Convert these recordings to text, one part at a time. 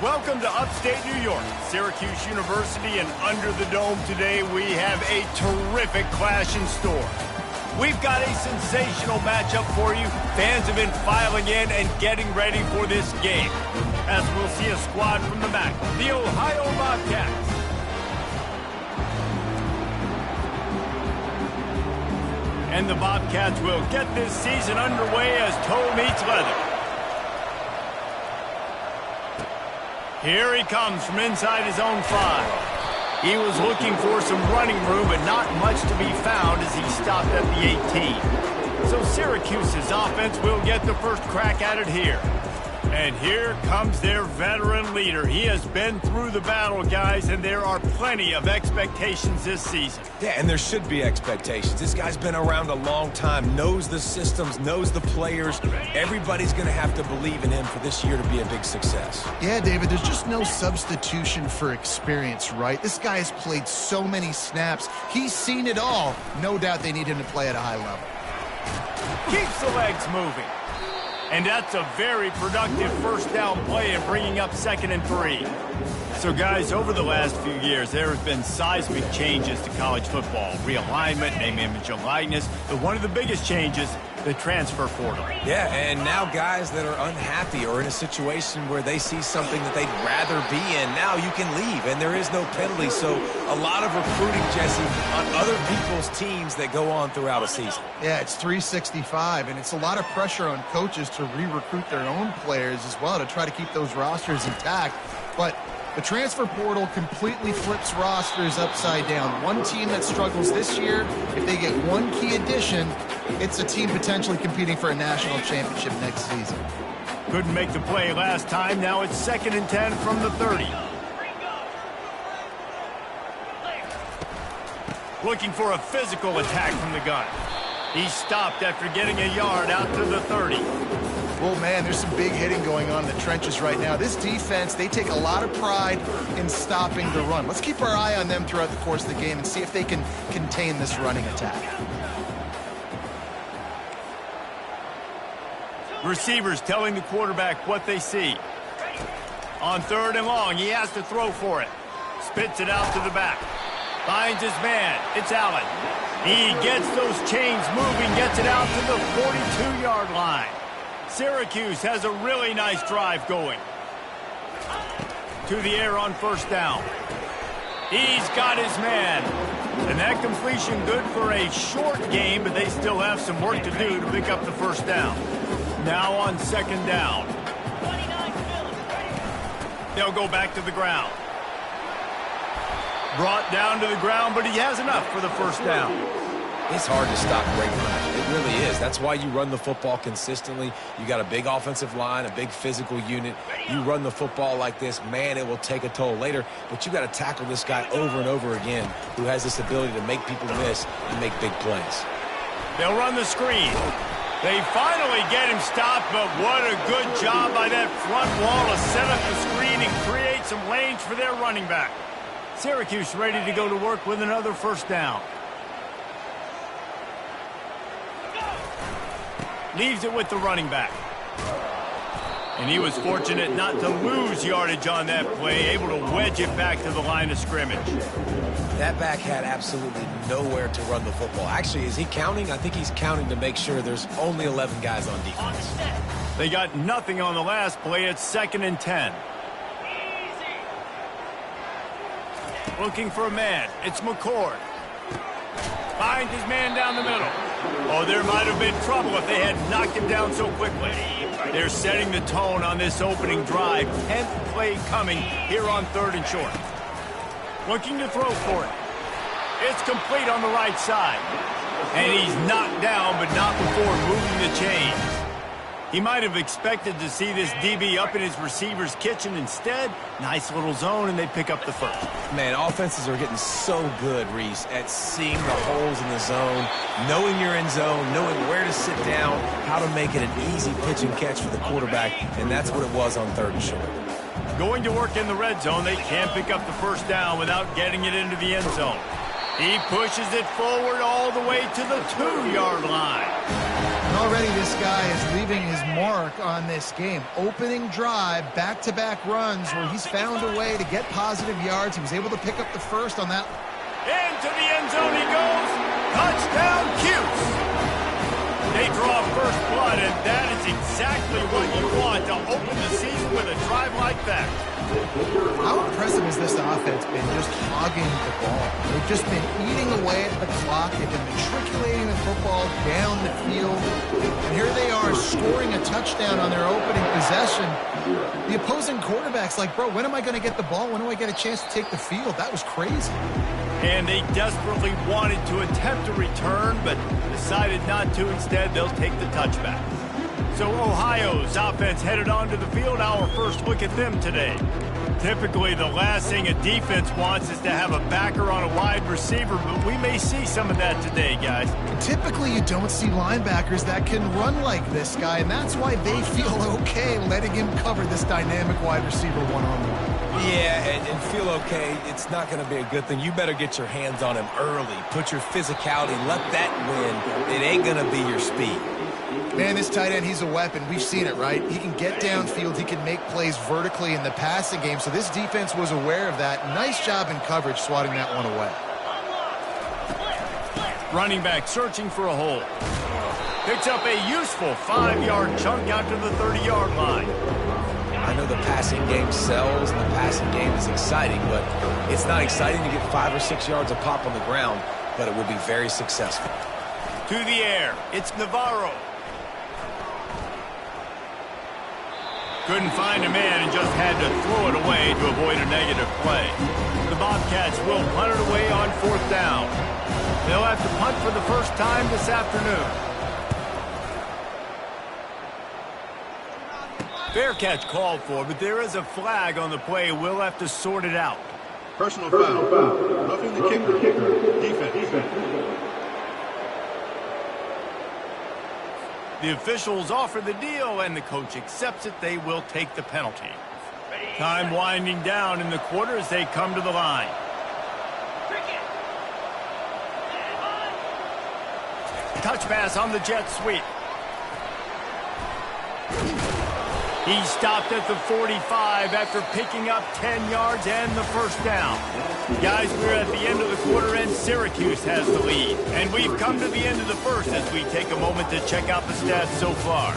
Welcome to upstate New York, Syracuse University, and under the dome today we have a terrific clash in store. We've got a sensational matchup for you. Fans have been filing in and getting ready for this game. As we'll see a squad from the MAC, the Ohio Bobcats. And the Bobcats will get this season underway as toe meets leather. Here he comes from inside his own 5. He was looking for some running room, but not much to be found as he stopped at the 18. So Syracuse's offense will get the first crack at it here. And here comes their veteran leader. He has been through the battle, guys, and there are plenty of expectations this season. Yeah, and there should be expectations. This guy's been around a long time, knows the systems, knows the players. Everybody's going to have to believe in him for this year to be a big success. Yeah, David, there's just no substitution for experience, right? This guy has played so many snaps. He's seen it all. No doubt they need him to play at a high level. Keeps the legs moving. And that's a very productive first down play and bringing up 2nd and 3. So, guys, over the last few years, there have been seismic changes to college football. Realignment, name, image, and likeness. But one of the biggest changes, the transfer portal. Yeah, and now guys that are unhappy or in a situation where they see something that they'd rather be in, now you can leave, and there is no penalty. So a lot of recruiting, Jesse, on other people's teams that go on throughout a season. Yeah, it's 365, and it's a lot of pressure on coaches to re-recruit their own players as well to try to keep those rosters intact. But the transfer portal completely flips rosters upside down. One team that struggles this year, if they get one key addition, it's a team potentially competing for a national championship next season. Couldn't make the play last time. Now it's 2nd and 10 from the 30. Looking for a physical attack from the gun. He stopped after getting a yard out to the 30. Well, man, there's some big hitting going on in the trenches right now. This defense, they take a lot of pride in stopping the run. Let's keep our eye on them throughout the course of the game and see if they can contain this running attack. Receivers telling the quarterback what they see. On 3rd and long, he has to throw for it. Spits it out to the back. Finds his man. It's Allen. He gets those chains moving, gets it out to the 42-yard line. Syracuse has a really nice drive going. To the air on 1st down. He's got his man. And that completion good for a short game, but they still have some work to do to pick up the 1st down. Now on 2nd down. They'll go back to the ground. Brought down to the ground, but he has enough for the 1st down. It's hard to stop great runs. It really is. That's why you run the football consistently. You got a big offensive line, a big physical unit. You run the football like this, man, it will take a toll later. But you got to tackle this guy over and over again who has this ability to make people miss and make big plays. They'll run the screen. They finally get him stopped, but what a good job by that front wall to set up the screen and create some lanes for their running back. Syracuse ready to go to work with another 1st down. Leaves it with the running back. And he was fortunate not to lose yardage on that play, able to wedge it back to the line of scrimmage. That back had absolutely nowhere to run the football. Actually, is he counting? I think he's counting to make sure there's only 11 guys on defense. They got nothing on the last play. It's 2nd and 10. Looking for a man. It's McCord. Finds his man down the middle. Oh, there might have been trouble if they had knocked him down so quickly. They're setting the tone on this opening drive. 10th play coming here on 3rd and short. Looking to throw for it. It's complete on the right side. And he's knocked down, but not before moving the chains. He might have expected to see this DB up in his receiver's kitchen. Instead, nice little zone, and they pick up the 1st. Man, offenses are getting so good, Reese, at seeing the holes in the zone, knowing you're in zone, knowing where to sit down, how to make it an easy pitch and catch for the quarterback, and that's what it was on 3rd and short. Going to work in the red zone, they can't pick up the 1st down without getting it into the end zone. He pushes it forward all the way to the 2-yard line. already this guy is leaving his mark on this game. Opening drive, back-to-back runs where he's found a way to get positive yards. He was able to pick up the first on that. Into the end zone he goes. Touchdown, Cuse. They draw first blood, and that is exactly what you want to open the season with a drive like that. How impressive has this offense been just hogging the ball? They've just been eating away at the clock. They've been matriculating the football down the field. And here they are scoring a touchdown on their opening possession. The opposing quarterback's like, bro, when am I going to get the ball? When do I get a chance to take the field? That was crazy. And they desperately wanted to attempt a return, but decided not to. Instead, they'll take the touchback. So Ohio's offense headed onto the field. Our first look at them today. Typically, the last thing a defense wants is to have a backer on a wide receiver, but we may see some of that today, guys. Typically, you don't see linebackers that can run like this guy, and that's why they feel okay letting him cover this dynamic wide receiver one-on-one. Yeah, and feel okay. It's not going to be a good thing. You better get your hands on him early. Put your physicality. Let that win. It ain't going to be your speed. Man, this tight end, he's a weapon. We've seen it, right? He can get downfield. He can make plays vertically in the passing game. So this defense was aware of that. Nice job in coverage swatting that one away. Running back searching for a hole. Picks up a useful 5-yard chunk out to the 30-yard line. I know the passing game sells and the passing game is exciting, but it's not exciting to get 5 or 6 yards of pop on the ground, but it will be very successful. To the air, it's Navarro. Couldn't find a man and just had to throw it away to avoid a negative play. The Bobcats will punt it away on 4th down. They'll have to punt for the first time this afternoon. Fair catch called for, but there is a flag on the play. We'll have to sort it out. Personal foul. Roughing the kicker. Defense. The officials offer the deal, and the coach accepts it. They will take the penalty. Time winding down in the quarter as they come to the line. Touch pass on the jet sweep. He stopped at the 45 after picking up 10 yards and the first down. Guys, we're at the end of the quarter, and Syracuse has the lead. And we've come to the end of the first as we take a moment to check out the stats so far.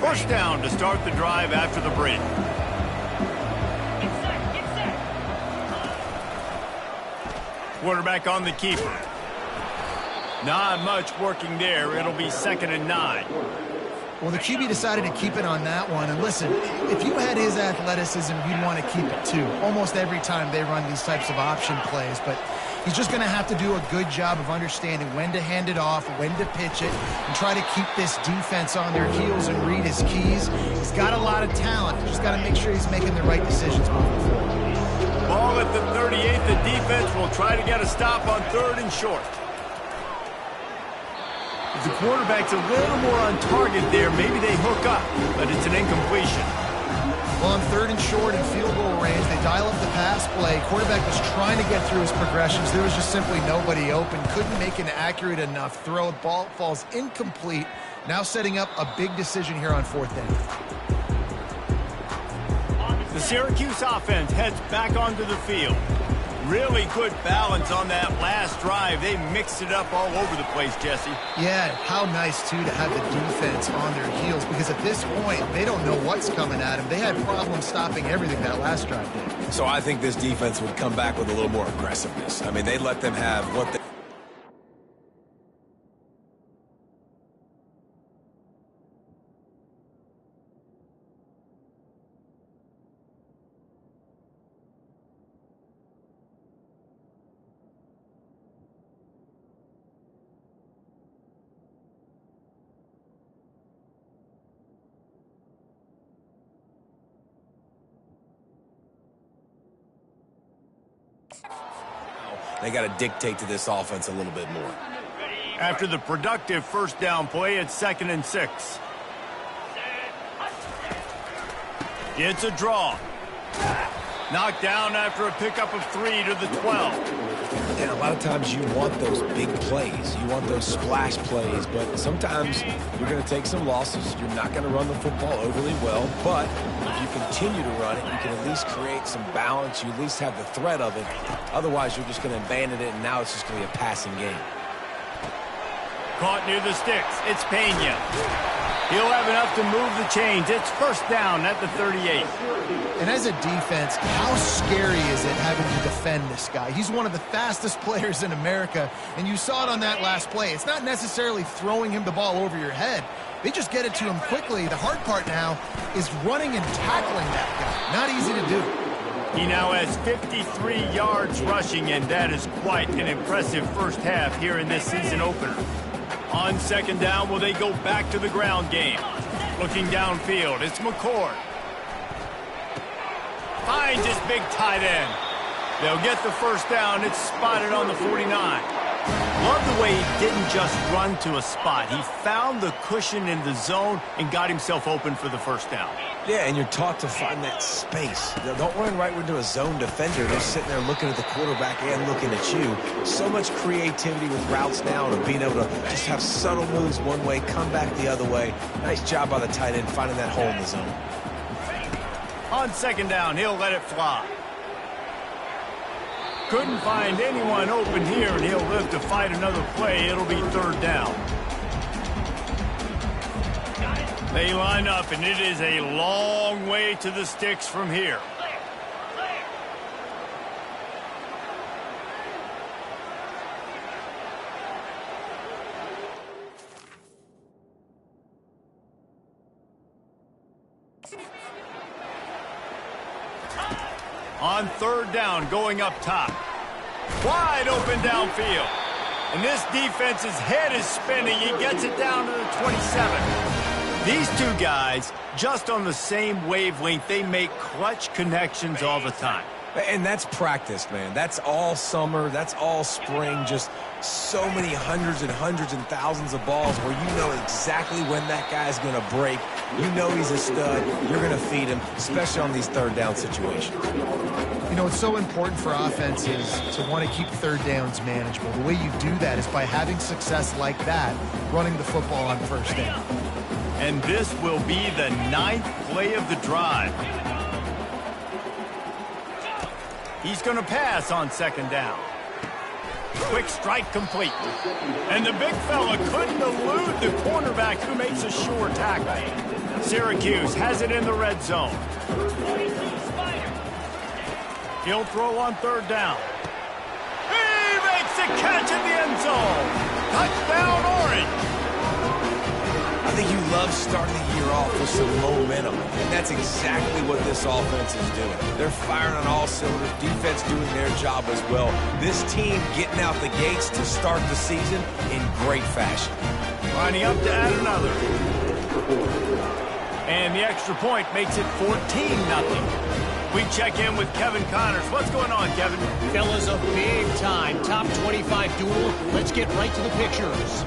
First down to start the drive after the break. Quarterback on the keeper. Not much working there. It'll be 2nd and 9. Well, the QB decided to keep it on that one. And listen, if you had his athleticism, you'd want to keep it too. Almost every time they run these types of option plays. But he's just going to have to do a good job of understanding when to hand it off, when to pitch it, and try to keep this defense on their heels and read his keys. He's got a lot of talent. He's just got to make sure he's making the right decisions moving forward. Ball at the 38. The defense will try to get a stop on 3rd and short. The quarterback's a little more on target there. Maybe they hook up, but it's an incompletion. Well, on 3rd and short and field goal range, they dial up the pass play. Quarterback was trying to get through his progressions. There was just simply nobody open. Couldn't make an accurate enough throw. Ball falls incomplete. Now setting up a big decision here on 4th down. The Syracuse offense heads back onto the field. Really good balance on that last drive. They mixed it up all over the place, Jesse. Yeah, how nice, too, to have the defense on their heels, because at this point, they don't know what's coming at them. They had problems stopping everything that last drive did. So I think this defense would come back with a little more aggressiveness. I mean, they'd let them have what they... They got to dictate to this offense a little bit more. After the productive first down play, it's 2nd and 6. It's a draw. Knocked down after a pickup of 3 to the 12. And a lot of times you want those big plays. You want those splash plays, but sometimes you're going to take some losses. You're not going to run the football overly well, but if you continue to run it, you can at least create some balance. You at least have the threat of it. Otherwise, you're just going to abandon it, and now it's just going to be a passing game. Caught near the sticks. It's Pena. He'll have enough to move the chains. It's first down at the 38. And as a defense, how scary is it having to defend this guy? He's one of the fastest players in America, and you saw it on that last play. It's not necessarily throwing him the ball over your head. They just get it to him quickly. The hard part now is running and tackling that guy. Not easy to do. He now has 53 yards rushing, and that is quite an impressive first half here in this season opener. On second down, will they go back to the ground game? Looking downfield, it's McCord. Finds his big tight end. They'll get the first down. It's spotted on the 49. Love the way he didn't just run to a spot. He found the cushion in the zone and got himself open for the first down. Yeah, and you're taught to find that space. Don't run right into a zone defender. They're sitting there looking at the quarterback and looking at you. So much creativity with routes now and being able to just have subtle moves one way, come back the other way. Nice job by the tight end finding that hole in the zone. On second down, he'll let it fly. Couldn't find anyone open here, and he'll live to fight another play. It'll be third down. They line up, and it is a long way to the sticks from here. On third down, going up top. Wide open downfield. And this defense's head is spinning. He gets it down to the 27. These two guys, just on the same wavelength, they make clutch connections all the time. And that's practice, man. That's all summer. That's all spring. Just so many hundreds and thousands of balls where you know exactly when that guy's going to break. You know he's a stud. You're going to feed him, especially on these third down situations. You know, it's so important for offenses to want to keep third downs manageable. The way you do that is by having success like that, running the football on first down. And this will be the 9th play of the drive. He's going to pass on second down. Quick strike complete. And the big fella couldn't elude the cornerback who makes a sure tackle. Syracuse has it in the red zone. He'll throw on third down. He makes a catch in the end zone. Touchdown, Orange. I think you love starting the year off with some momentum, and that's exactly what this offense is doing. They're firing on all cylinders, defense doing their job as well. This team getting out the gates to start the season in great fashion. Lining up to add another. And the extra point makes it 14-0. We check in with Kevin Connors. What's going on, Kevin? Fellas, a big-time top 25 duel. Let's get right to the pictures.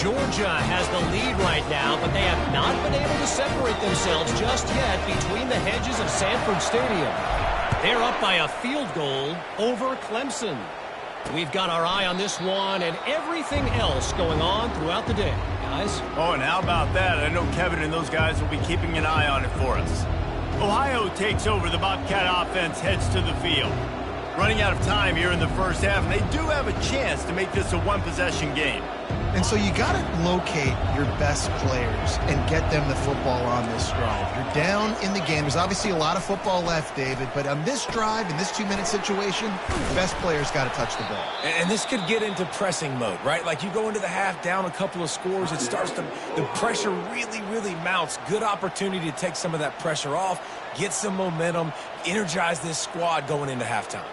Georgia has the lead right now, but they have not been able to separate themselves just yet between the hedges of Sanford Stadium. They're up by a field goal over Clemson. We've got our eye on this one and everything else going on throughout the day, guys. Oh, and how about that? I know Kevin and those guys will be keeping an eye on it for us. Ohio takes over. The Bobcat offense heads to the field. Running out of time here in the first half, and they do have a chance to make this a one-possession game. And so you got to locate your best players and get them the football on this drive. You're down in the game. There's obviously a lot of football left, David, but on this drive, in this 2-minute situation, the best players got to touch the ball. And this could get into pressing mode, right? Like you go into the half down a couple of scores, it starts to, the pressure really mounts. Good opportunity to take some of that pressure off, get some momentum, energize this squad going into halftime.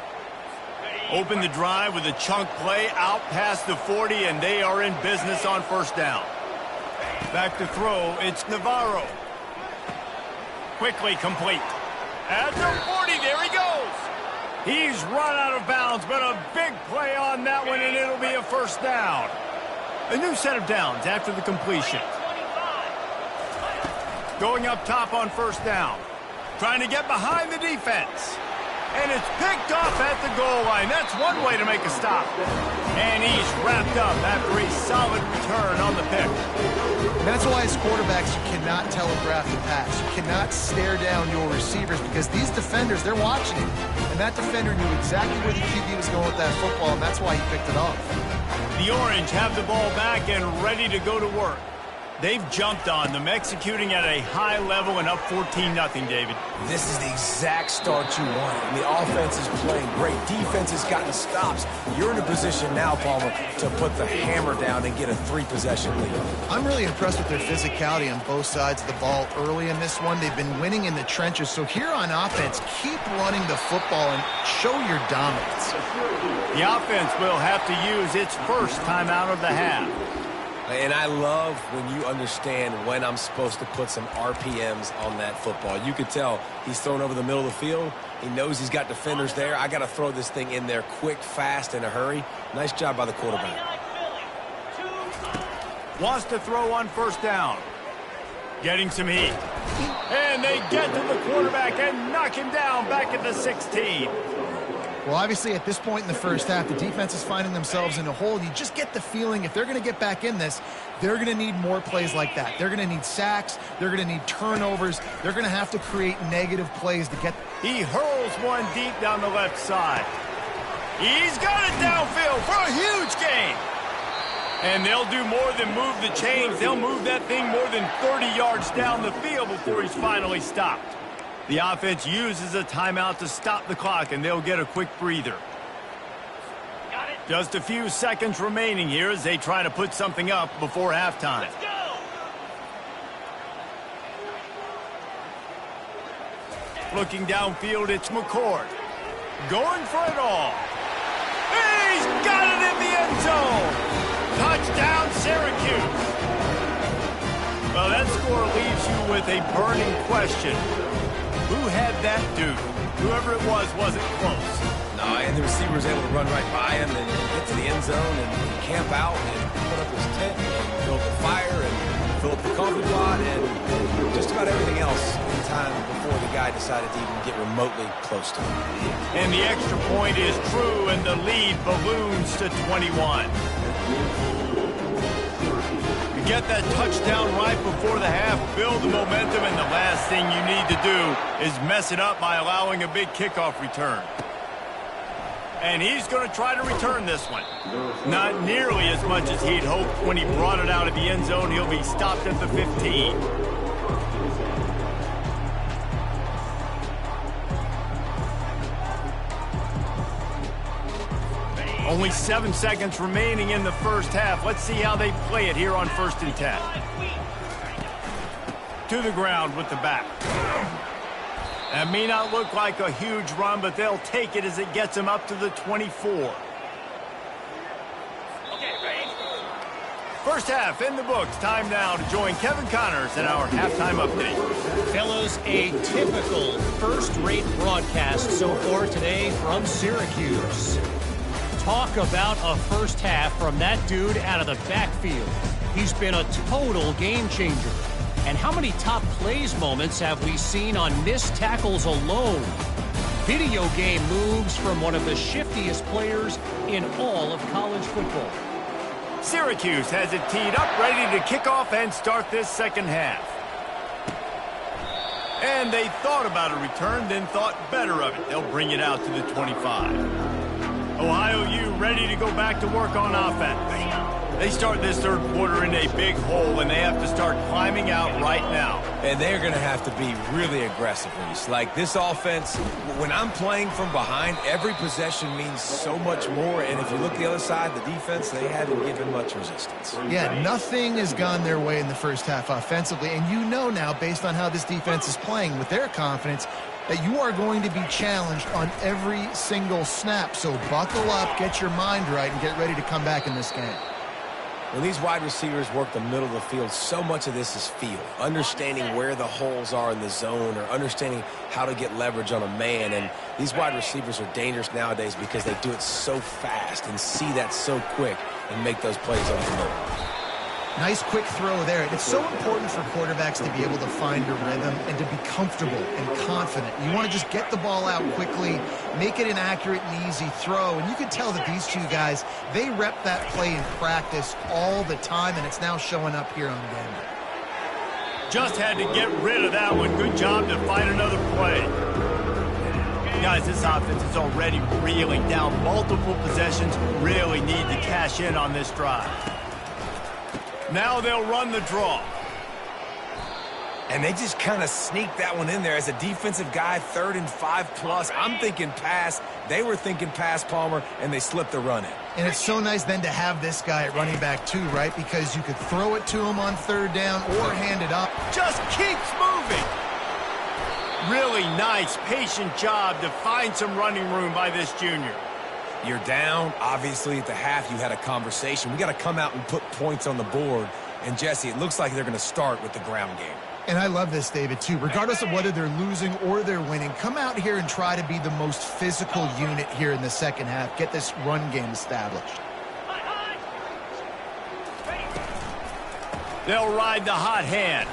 Open the drive with a chunk play out past the 40, and they are in business on first down. Back to throw, it's Navarro. Quickly complete. At the 40, there he goes. He's run out of bounds, but a big play on that one, and it'll be a first down. A new set of downs after the completion. Going up top on first down. Trying to get behind the defense. And it's picked off at the goal line. That's one way to make a stop. And he's wrapped up after a solid return on the pick. And that's why as quarterbacks, you cannot telegraph the pass. You cannot stare down your receivers because these defenders, they're watching it. And that defender knew exactly where the QB was going with that football, and that's why he picked it off. The Orange have the ball back and ready to go to work. They've jumped on them, executing at a high level and up 14-0, David. This is the exact start you want. And the offense is playing great. Defense has gotten stops. You're in a position now, Palmer, to put the hammer down and get a 3-possession lead. I'm really impressed with their physicality on both sides of the ball early in this one. They've been winning in the trenches. So here on offense, keep running the football and show your dominance. The offense will have to use its first timeout of the half. And I love when you understand when I'm supposed to put some RPMs on that football. You could tell he's thrown over the middle of the field. He knows he's got defenders there. I got to throw this thing in there quick, fast, in a hurry. Nice job by the quarterback. Wants to throw on first down. Getting some heat. And they get to the quarterback and knock him down back at the 16. Well, obviously, at this point in the first half, the defense is finding themselves in a hole. You just get the feeling if they're going to get back in this, they're going to need more plays like that. They're going to need sacks. They're going to need turnovers. They're going to have to create negative plays to get. He hurls one deep down the left side. He's got it downfield for a huge gain. And they'll do more than move the chains. They'll move that thing more than 30 yards down the field before he's finally stopped. The offense uses a timeout to stop the clock, and they'll get a quick breather. Just a few seconds remaining here as they try to put something up before halftime. Looking downfield, it's McCord. Going for it all. He's got it in the end zone. Touchdown, Syracuse. Well, that score leaves you with a burning question. Who had that dude? Whoever it was wasn't close. No, and the receiver was able to run right by him and get to the end zone and camp out and put up his tent and build the fire and fill up the coffee pot and just about everything else in time before the guy decided to even get remotely close to him. And the extra point is true, and the lead balloons to 21. Get that touchdown right before the half, build the momentum, and the last thing you need to do is mess it up by allowing a big kickoff return. And he's going to try to return this one. Not nearly as much as he'd hoped when he brought it out of the end zone. He'll be stopped at the 15. Only 7 seconds remaining in the first half. Let's see how they play it here on 1st and 10. To the ground with the back. That may not look like a huge run, but they'll take it as it gets them up to the 24. First half in the books. Time now to join Kevin Connors in our halftime update. Fellas, a typical first-rate broadcast so far today from Syracuse. Talk about a first half from that dude out of the backfield. He's been a total game changer. And how many top plays moments have we seen on missed tackles alone? Video game moves from one of the shiftiest players in all of college football. Syracuse has it teed up, ready to kick off and start this second half. And they thought about a return, then thought better of it. They'll bring it out to the 25. Ohio U ready to go back to work on offense. They start this third quarter in a big hole, and they have to start climbing out right now. And they're going to have to be really aggressive, Reese. Like this offense, when I'm playing from behind, every possession means so much more. And if you look the other side, the defense, they haven't given much resistance. Yeah, nothing has gone their way in the first half offensively. And you know now, based on how this defense is playing with their confidence, that you are going to be challenged on every single snap. So buckle up, get your mind right, and get ready to come back in this game. When these wide receivers work the middle of the field, so much of this is feel. Understanding where the holes are in the zone or understanding how to get leverage on a man. And these wide receivers are dangerous nowadays because they do it so fast and see that so quick and make those plays on the middle. Nice quick throw there. It's so important for quarterbacks to be able to find a rhythm and to be comfortable and confident. You want to just get the ball out quickly, make it an accurate and easy throw. And you can tell that these two guys, they rep that play in practice all the time, and it's now showing up here on game. Just had to get rid of that one. Good job to find another play. Guys, this offense is already reeling down multiple possessions. Really need to cash in on this drive. Now they'll run the draw. And they just kind of sneak that one in there as a defensive guy, 3rd and 5+. I'm thinking pass. They were thinking pass, Palmer, and they slipped the run in. And it's so nice then to have this guy at running back too, right? Because you could throw it to him on 3rd down or hand it up. Just keeps moving. Really nice, patient job to find some running room by this junior. You're down. Obviously, at the half, you had a conversation. We got to come out and put points on the board. And, Jesse, it looks like they're going to start with the ground game. And I love this, David, too. Regardless of whether they're losing or they're winning, come out here and try to be the most physical unit here in the second half. Get this run game established. They'll ride the hot hand.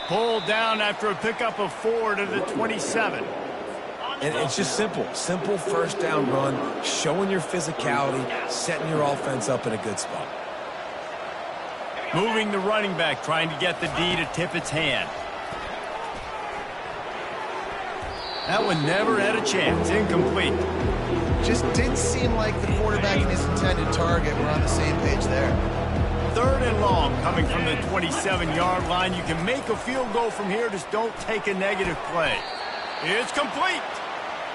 Pulled down after a pickup of 4 to the 27. And it's just simple. Simple 1st down run, showing your physicality, setting your offense up in a good spot. Moving the running back, trying to get the D to tip its hand. That one never had a chance. Incomplete. Just didn't seem like the quarterback and his intended target were on the same page there. 3rd and long coming from the 27-yard line. You can make a field goal from here. Just don't take a negative play. It's complete.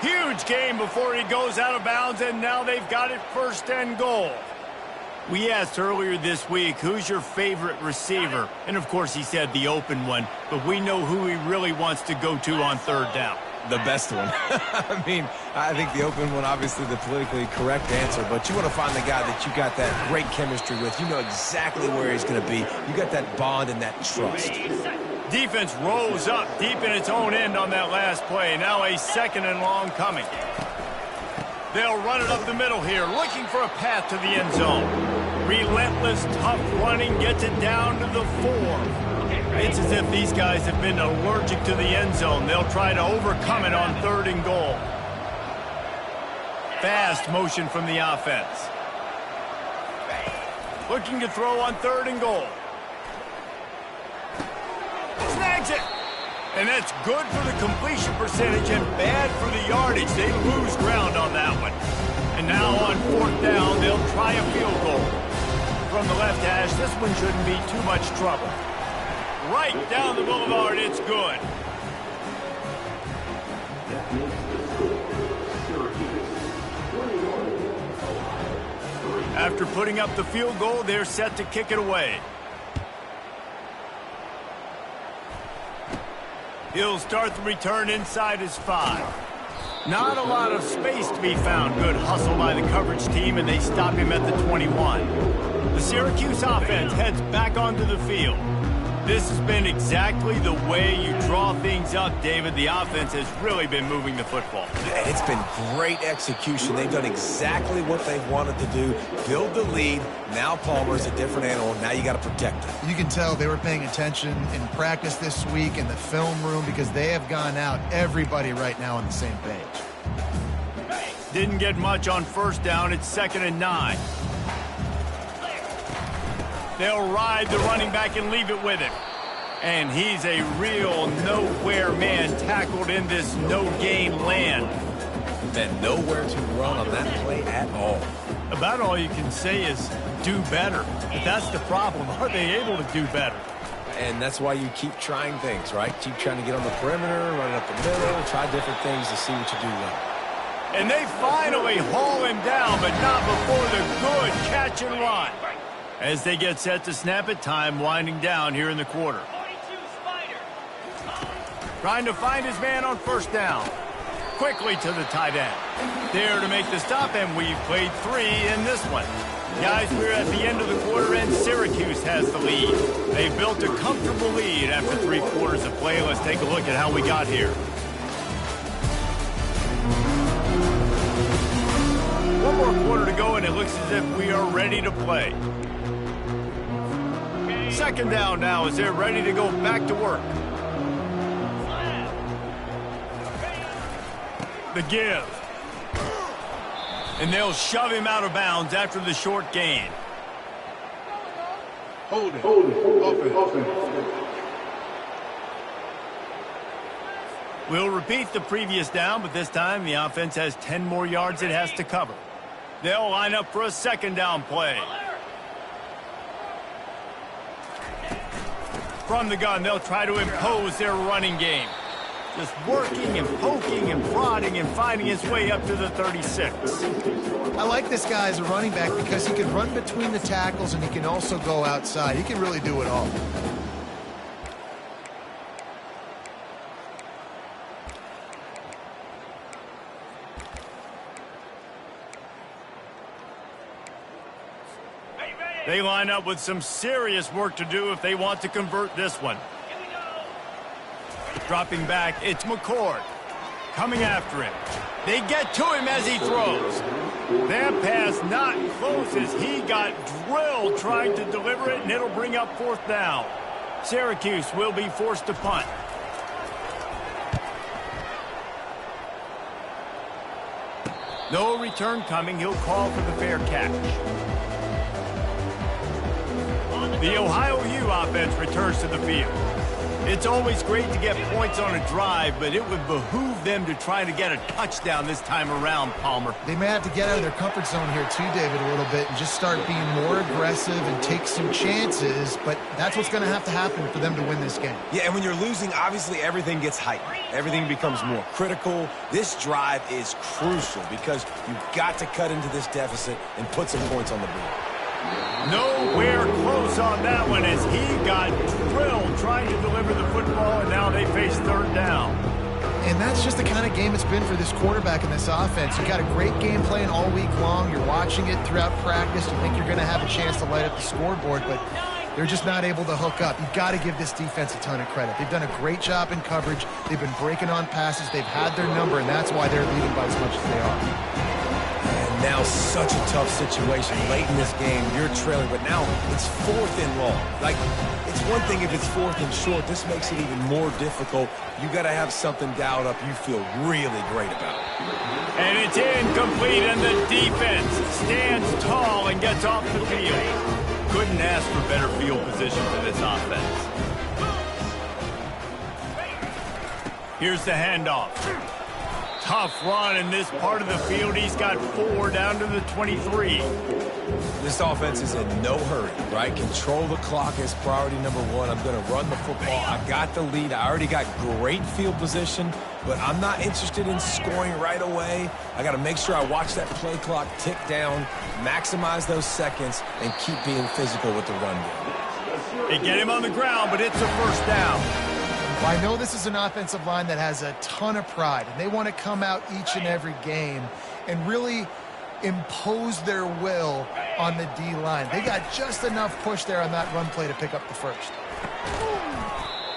Huge game before he goes out of bounds, and now they've got it 1st and goal. We asked earlier this week, who's your favorite receiver? And, of course, he said the open one, but we know who he really wants to go to on 3rd down. The best one. I mean, I think the open one, obviously the politically correct answer, but you want to find the guy that you got that great chemistry with. You know exactly where he's going to be. You got that bond and that trust. Defense rose up deep in its own end on that last play. Now a 2nd and long coming. They'll run it up the middle here, looking for a path to the end zone. Relentless, tough running gets it down to the 4. It's as if these guys have been allergic to the end zone. They'll try to overcome it on 3rd and goal. Fast motion from the offense. Looking to throw on 3rd and goal. Snags it. And that's good for the completion percentage and bad for the yardage. They lose ground on that one. And now on 4th down, they'll try a field goal. From the left hash, this one shouldn't be too much trouble. Right down the boulevard, it's good. After putting up the field goal, they're set to kick it away. He'll start the return inside his 5. Not a lot of space to be found. Good hustle by the coverage team, and they stop him at the 21. The Syracuse offense heads back onto the field. This has been exactly the way you draw things up, David. The offense has really been moving the football. It's been great execution. They've done exactly what they've wanted to do. Build the lead. Now Palmer's a different animal. Now you got to protect him. You can tell they were paying attention in practice this week in the film room because they have gone out, everybody right now on the same page. Didn't get much on 1st down. It's 2nd and 9. They'll ride the running back and leave it with him. And he's a real nowhere man tackled in this no-gain land. And nowhere to run on that play at all. About all you can say is do better. But that's the problem. Are they able to do better? And that's why you keep trying things, right? Keep trying to get on the perimeter, run it up the middle, try different things to see what you do well. And they finally haul him down, but not before the good catch and run. As they get set to snap it, time winding down here in the quarter. Trying to find his man on 1st down. Quickly to the tight end. There to make the stop, and we've played 3 in this one. Guys, we're at the end of the quarter, and Syracuse has the lead. They've built a comfortable lead after 3 quarters of play. Let's take a look at how we got here. One more quarter to go, and it looks as if we are ready to play. second down now as they're ready to go back to work. The give. And they'll shove him out of bounds after the short gain. Hold it. Offense. We'll repeat the previous down, but this time the offense has 10 more yards it has to cover. They'll line up for a second down play. From the gun, they'll try to impose their running game. Just working and poking and prodding and finding his way up to the 36. I like this guy as a running back because he can run between the tackles and he can also go outside. He can really do it all. They line up with some serious work to do if they want to convert this one. Dropping back, it's McCord. Coming after him. They get to him as he throws. That pass not close as he got drilled trying to deliver it, and it'll bring up fourth down. Syracuse will be forced to punt. No return coming. He'll call for the fair catch. The Ohio U offense returns to the field. It's always great to get points on a drive, but it would behoove them to try to get a touchdown this time around, Palmer. They may have to get out of their comfort zone here too, David, a little bit and just start being more aggressive and take some chances, but that's what's going to happen for them to win this game. Yeah, and when you're losing, obviously everything gets heightened. Everything becomes more critical. This drive is crucial because you've got to cut into this deficit and put some points on the board. Nowhere close on that one as he got drilled trying to deliver the football, and now they face third down. And that's just the kind of game it's been for this quarterback in this offense. You got a great game plan all week long. You're watching it throughout practice. You think you're going to have a chance to light up the scoreboard, but they're just not able to hook up. You've got to give this defense a ton of credit. They've done a great job in coverage. They've been breaking on passes. They've had their number, and that's why they're leading by as much as they are. Now such a tough situation late in this game. You're trailing, but now it's fourth and long. Like, it's one thing if it's fourth and short. This makes it even more difficult. You got to have something dialed up you feel really great about. And it's incomplete, and the defense stands tall and gets off the field. Couldn't ask for better field position for this offense. Here's the handoff. Tough run in this part of the field. He's got 4 down to the 23. This offense is in no hurry, right? Control the clock is priority number 1. I'm going to run the football. I got the lead. I already got great field position, but I'm not interested in scoring right away. I got to make sure I watch that play clock tick down, maximize those seconds, and keep being physical with the run game. They get him on the ground, but it's a first down. Well, I know this is an offensive line that has a ton of pride, and they want to come out each and every game and really impose their will on the D-line. They got just enough push there on that run play to pick up the first.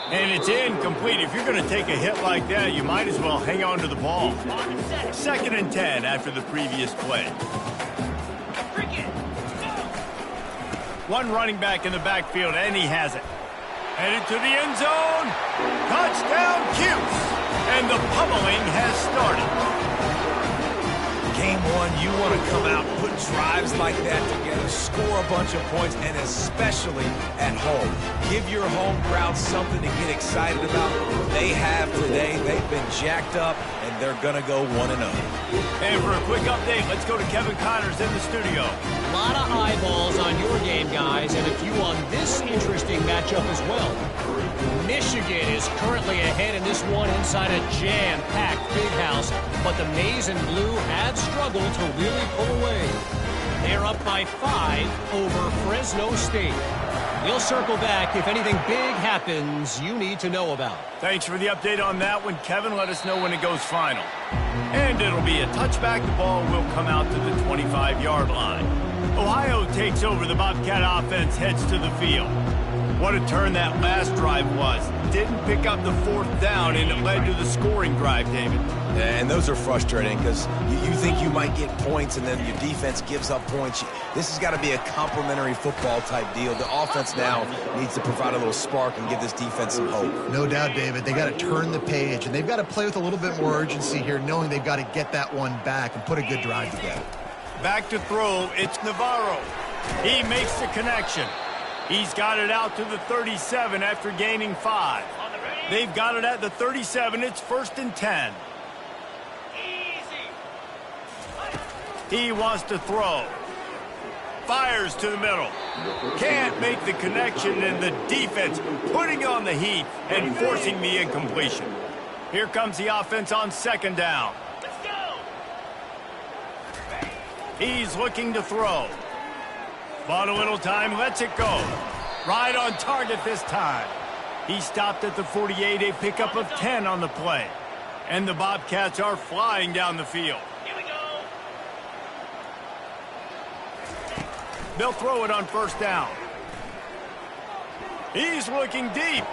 And it's incomplete. If you're going to take a hit like that, you might as well hang on to the ball. 2nd and 10 after the previous play. One running back in the backfield, and he has it. Headed to the end zone. Touchdown, Cuse. And the pummeling has started. Game 1, you want to come out, put drives like that together, score a bunch of points, and especially at home. Give your home crowd something to get excited about. They have today. They've been jacked up, and they're going to go 1-0. And for a quick update, let's go to Kevin Connors in the studio. A lot of eyeballs on your game, guys, and a few on this interesting matchup as well. Michigan is currently ahead in this one inside a jam-packed big house, but the Maize and Blue have struggled to really pull away. They're up by 5 over Fresno State. We'll circle back if anything big happens you need to know about. Thanks for the update on that one, Kevin. Let us know when it goes final. And it'll be a touchback. The ball will come out to the 25-yard line. Ohio takes over. The Bobcat offense heads to the field. What a turn that last drive was. Didn't pick up the 4th down, and it led to the scoring drive, David. And those are frustrating because you think you might get points and then your defense gives up points. This has got to be a complementary football type deal. The offense now needs to provide a little spark and give this defense some hope. No doubt, David. They got to turn the page, and they've got to play with a little bit more urgency here, knowing they've got to get that one back and put a good drive together. Back to throw, it's Navarro. He makes the connection. He's got it out to the 37 after gaining 5. They've got it at the 37. It's 1st and 10. He wants to throw. Fires to the middle. Can't make the connection, and the defense putting on the heat and forcing the incompletion. Here comes the offense on 2nd down. He's looking to throw. Bought a little time, lets it go. Right on target this time. He stopped at the 48, a pickup of 10 on the play. And the Bobcats are flying down the field. They'll throw it on 1st down. He's looking deep.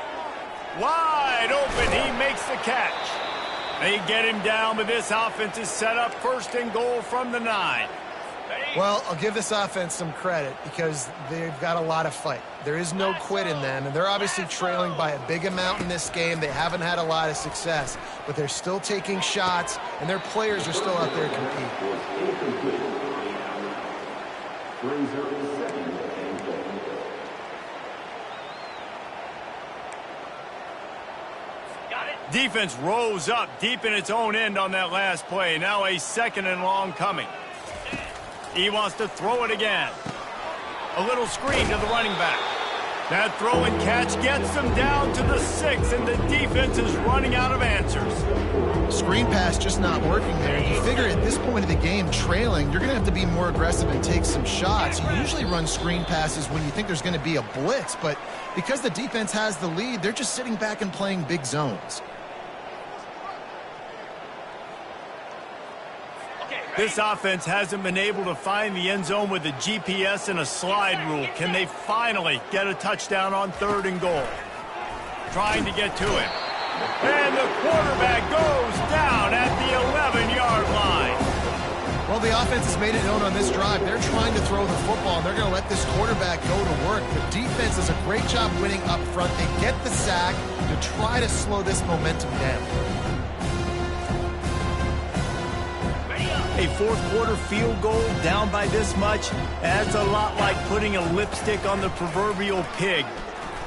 Wide open, he makes the catch. They get him down, but this offense is set up 1st and goal from the 9. Well, I'll give this offense some credit because they've got a lot of fight. There is no quit in them, and they're obviously trailing by a big amount in this game. They haven't had a lot of success, but they're still taking shots, and their players are still out there competing. Defense rose up deep in its own end on that last play. Now a 2nd and long coming. He wants to throw it again. A little screen to the running back. That throw and catch gets them down to the 6, and the defense is running out of answers. Screen pass just not working there. You figure at this point of the game, trailing, you're going to have to be more aggressive and take some shots. You usually run screen passes when you think there's going to be a blitz, but because the defense has the lead, they're just sitting back and playing big zones. This offense hasn't been able to find the end zone with a GPS and a slide rule. Can they finally get a touchdown on 3rd and goal? Trying to get to him. And the quarterback goes down at the 11-yard line. Well, the offense has made it known on this drive. They're trying to throw the football, and they're going to let this quarterback go to work. The defense does a great job winning up front. They get the sack to try to slow this momentum down. A 4th quarter field goal down by this much, that's a lot like putting a lipstick on the proverbial pig.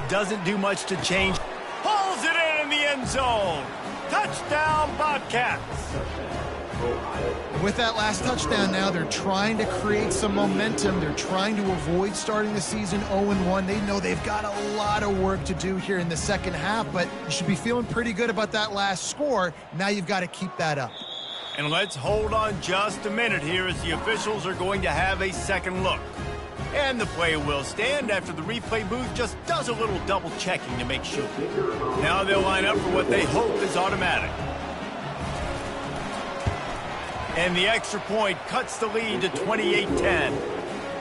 Doesn't do much to change. Pulls it in the end zone. Touchdown, Bobcats. With that last touchdown now, they're trying to create some momentum. They're trying to avoid starting the season 0-1. They know they've got a lot of work to do here in the 2nd half, but you should be feeling pretty good about that last score. Now you've got to keep that up. And let's hold on just a minute here as the officials are going to have a 2nd look. And the play will stand after the replay booth just does a little double checking to make sure. Now they'll line up for what they hope is automatic. And the extra point cuts the lead to 28-10.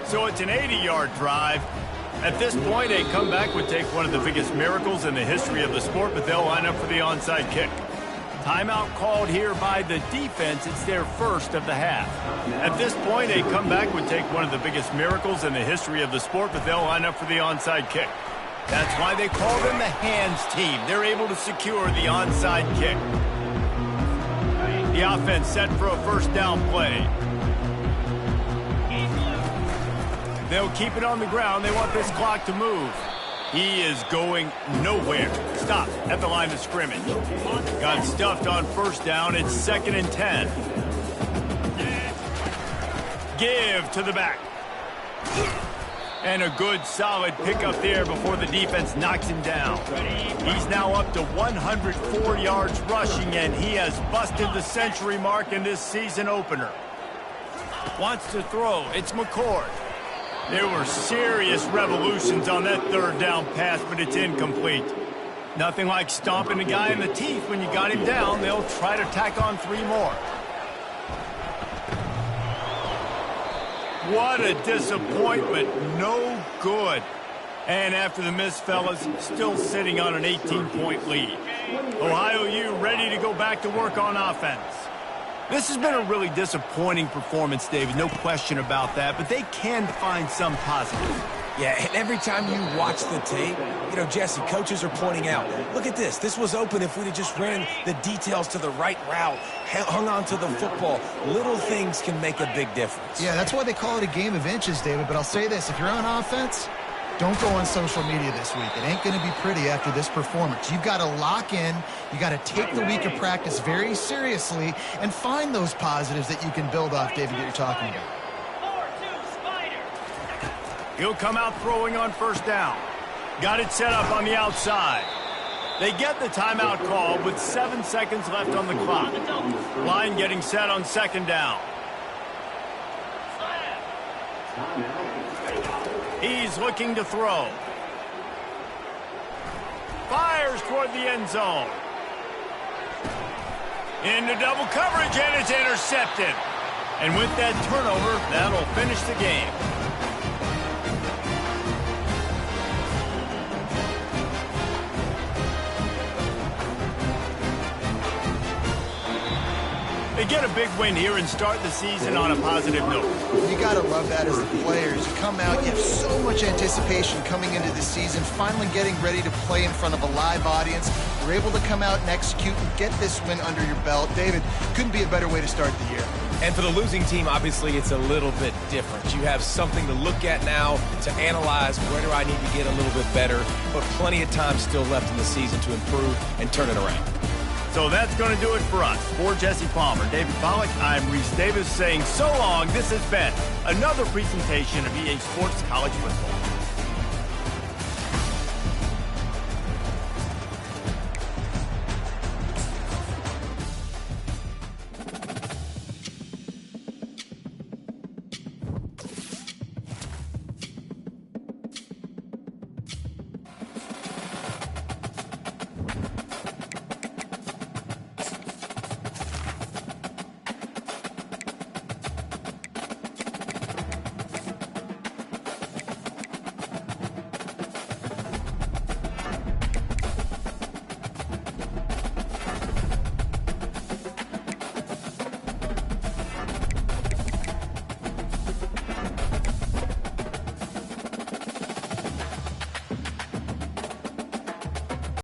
So it's an 80-yard drive. At this point, a comeback would take one of the biggest miracles in the history of the sport, but they'll line up for the onside kick. Timeout called here by the defense. It's their 1st of the half. At this point, a comeback would take one of the biggest miracles in the history of the sport, but they'll line up for the onside kick. That's why they call them the hands team. They're able to secure the onside kick. The offense set for a 1st down play. They'll keep it on the ground. They want this clock to move. He is going nowhere. Stop at the line of scrimmage. Got stuffed on 1st down. It's 2nd and 10. Give to the back. And a good solid pickup there before the defense knocks him down. He's now up to 104 yards rushing, and he has busted the century mark in this season opener. Wants to throw. It's McCord. There were serious revolutions on that 3rd down pass, but it's incomplete. Nothing like stomping a guy in the teeth when you got him down. They'll try to tack on 3 more. What a disappointment. No good. And after the miss, fellas, still sitting on an 18-point lead. Ohio U ready to go back to work on offense. This has been a really disappointing performance, David, no question about that, but they can find some positives. Yeah, and every time you watch the tape, you know, Jesse, coaches are pointing out, look at this. This was open if we'd have just ran the details to the right route, hung on to the football. Little things can make a big difference. Yeah, that's why they call it a game of inches, David. But I'll say this, if you're on offense, don't go on social media this week. It ain't going to be pretty after this performance. You've got to lock in. You got to take the week of practice very seriously and find those positives that you can build off, David, that you're talking about. He'll come out throwing on first down. Got it set up on the outside. They get the timeout call with 7 seconds left on the clock. Line getting set on second down. He's looking to throw. Fires toward the end zone. Into double coverage, and it's intercepted. And with that turnover, that'll finish the game. They get a big win here and start the season on a positive note. You got to love that as the players. You come out, you have so much anticipation coming into the season, finally getting ready to play in front of a live audience. You're able to come out and execute and get this win under your belt. David, couldn't be a better way to start the year. And for the losing team, obviously, it's a little bit different. You have something to look at now, to analyze where do I need to get a little bit better, but plenty of time still left in the season to improve and turn it around. So that's going to do it for us. For Jesse Palmer, David Pollack, I'm Reese Davis saying so long. This has been another presentation of EA Sports College Football.